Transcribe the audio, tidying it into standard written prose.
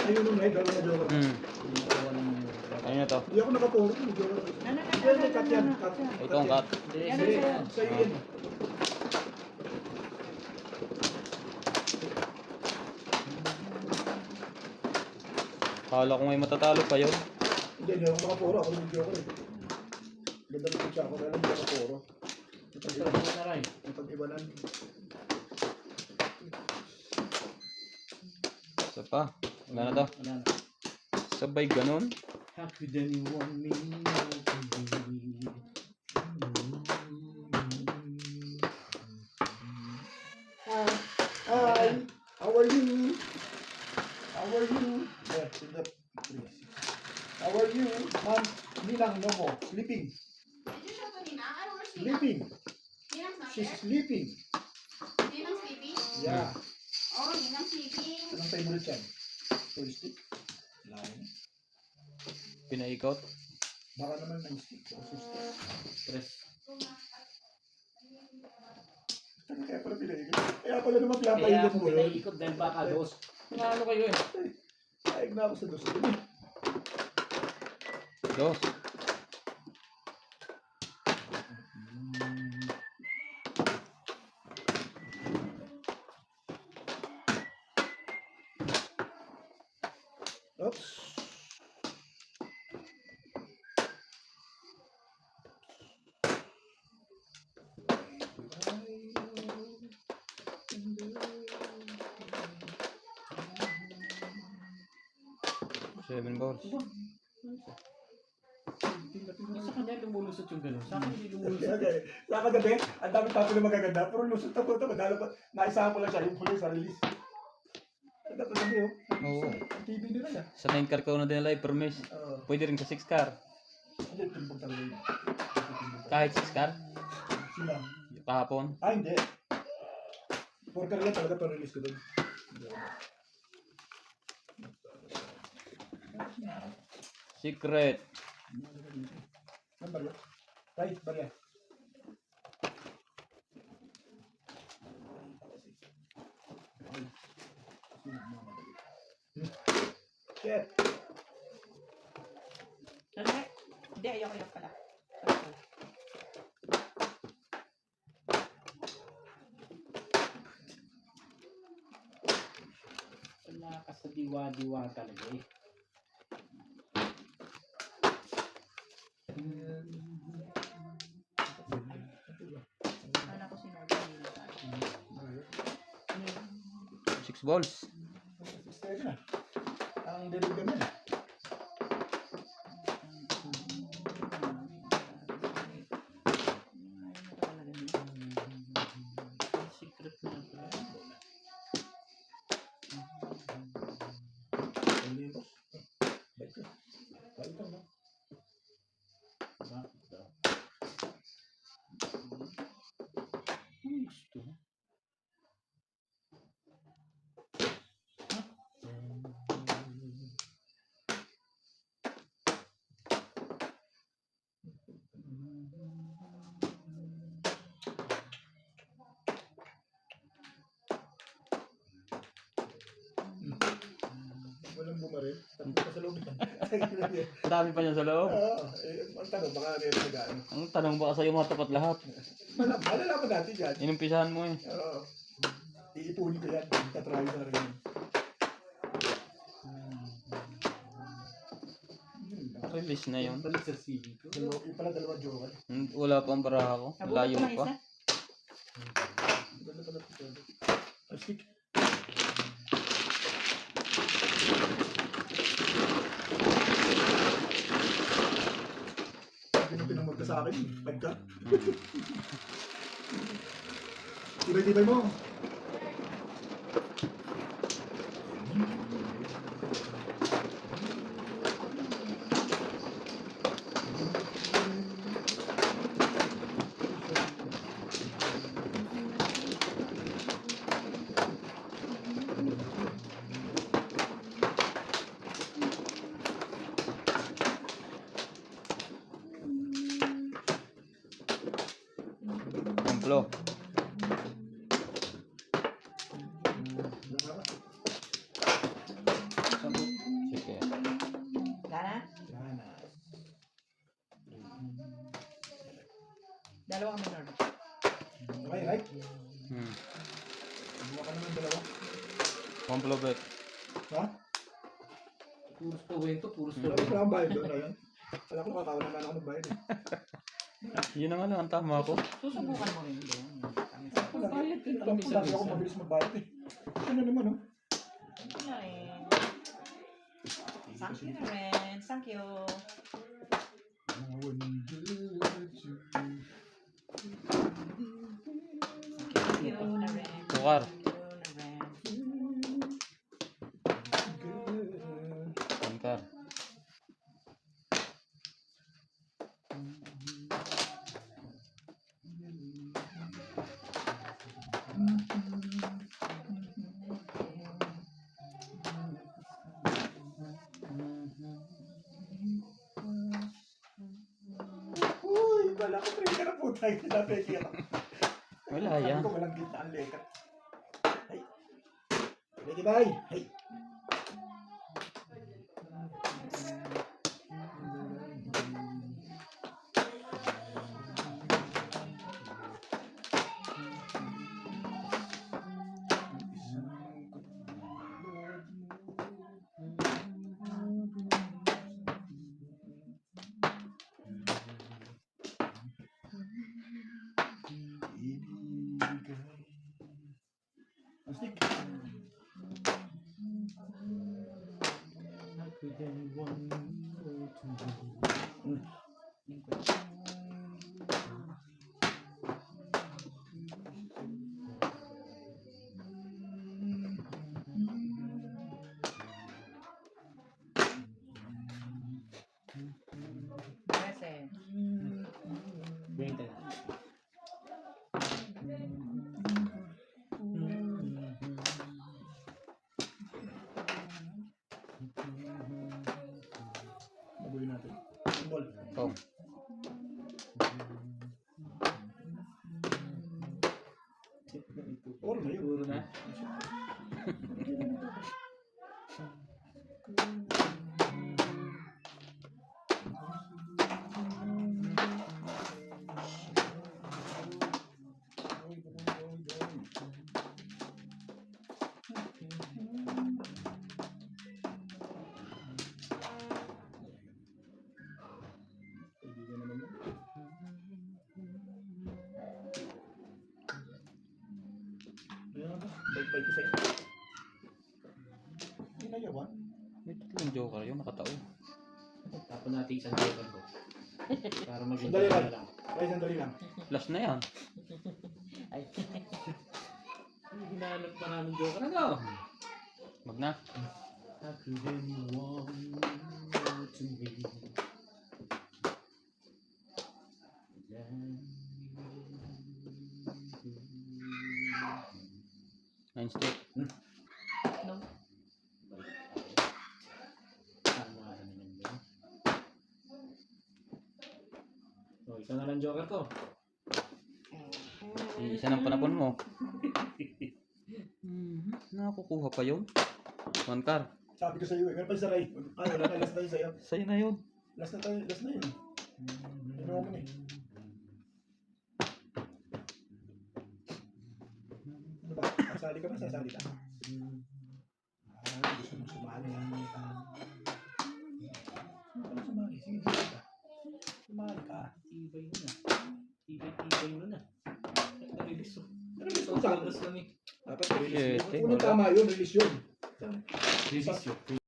Ayun nung may dalawa na joker. Ano na to? Hindi ako nakapuro. Hindi cut yan. Ito ang cut. Hindi, sa'yo yan. Kala ko may matatalo pa yun. Hindi ako nakapuro. Ako yung joker eh. Ganda ng picture ako. Kaya lang hindi nakapuro. Ipag-ibanan. Isa pa. Wala na to. Sabay ganun. How could anyone mean Hi, how are you? How are you? There, in the place. How are you? Ma'am, Ninang, no mo. Sleeping. Did you show to Ninang? I don't know Sleeping. Ninang's not She's there? sleeping. Ninang's sleeping? Yeah. Oh, Ninang's sleeping. Anong tayo ulit yan? Full stick? Line. Pinaikot. Baka naman ang stick. O stick. Press. Kaya pala pinaikot. Kaya pala naman Kaya pinapaikot ako mo yun. pinaikot dahil baka dos. Ano kayo eh? Ayag na ako sa dos. Dos. Oops. Seven balls. Sa kanya lumulusot yung gano'n. Sa akin hindi lumulusot. Okay. Sa kagabi, ang dami tapo na magaganda. Puro lusot na po ito. Madalo pa. Naisa ko lang siya. Yung huli sa release. Ang dapat lang yun. Oo. TV nila na. Sa 9 car ko na din live permis. Pwede rin sa 6 car. Hindi, timbog talaga yun. Kahit 6 car. Sila. Kahapon. Ah, hindi. 4 car lang talaga ito release ko doon. Secret. Ang barya. Tay, barya. Shit. Hindi, ayoko pala. Wala ka sa diwa-diwa talaga eh. Ano ko sinunod? 6 balls. Stay na. Ang dilig kami na. Secret na pala. Hindi yun, boss. Bait ko. Bait ko, no? Bakit daw? Ano gusto? Walang bumaril. Tapos pa sa loob. Dami pa niya sa loob. Oo. Ang tanong, baka rin nag-ano. Ang tanong ba sa'yo matapat lahat? Malalaman natin yan. Inumpisahan mo eh. Oo. Iipunin ko yan. Tatry ko na rin yan. Release na yun. Balik sa CV ko. Yung pala dalawang joker. Wala pa ang baraha ko. Layo pa. Ganda pala ito. Stick. Hindi mo pinamagka sa akin. Pagka. Tibay-tibay mo. Templo. Sabot. Sige. Gana? Ganas. Dalawang minor. Okay, right? Hmm. Buka ka naman dalawa. One blow bet. Ha? Puros pawento, puros Wala pawento. ko ang bayad doon na yun. Alam ko nakatawa naman ako magbayad eh. Yun na nga lang, ang tama ko. Susubukan mo rin doon. Bayad ka na Alam ko minsan lagi ako minsan. mabilis magbayad eh. Ano naman oh? Thank you na rin. Thank you na rin. Thank you. Thank you na rin. Tukar. Thank you na rin. Pankar. Uy, bala ko trigger na po tayo na trigger. Wala Sabi yan. ko walang gitna ang lekat. Ay. Ready bye. Ay. Asik. Present. 20 na. Mabuhin natin. Ball. Tom. All na yun. Puro na. Kaibigan naman yun. Ayan na ba? Bait-bait ko sa'yo. Inayawan. May tatlong joker yun, nakatao. Tapon natin isang joker ko. Para maging Sandali lang. na lang. Ay, sandali lang. Last na yan. Ay. Hinahanap pa namin joker. Ano? Wag na. I couldn't want to be. Nine stick. No. Tama na naman yun. So, isa na lang joker ko. Isa ng panapon mo. Nakakukuha pa yun. One car. Sabi ko sa'yo eh. Meron pa sa Ray. Ay, wala na. Last na yun sa'yo. Sa'yo na yun. Last na tayo. Last na yun. Ano mo eh. Ano ba? Sasali ka ba? Sasali ka? Ah, gusto mo sumali. Ano sumali? Sige, sige ka. Sumali ka. Tibay mo na. Tibay mo na. Narilis oh. Ano gusto mo So, sa tapos kami. Dapat release. Shit, Unang wala. tama yun. Release yun. Release yun.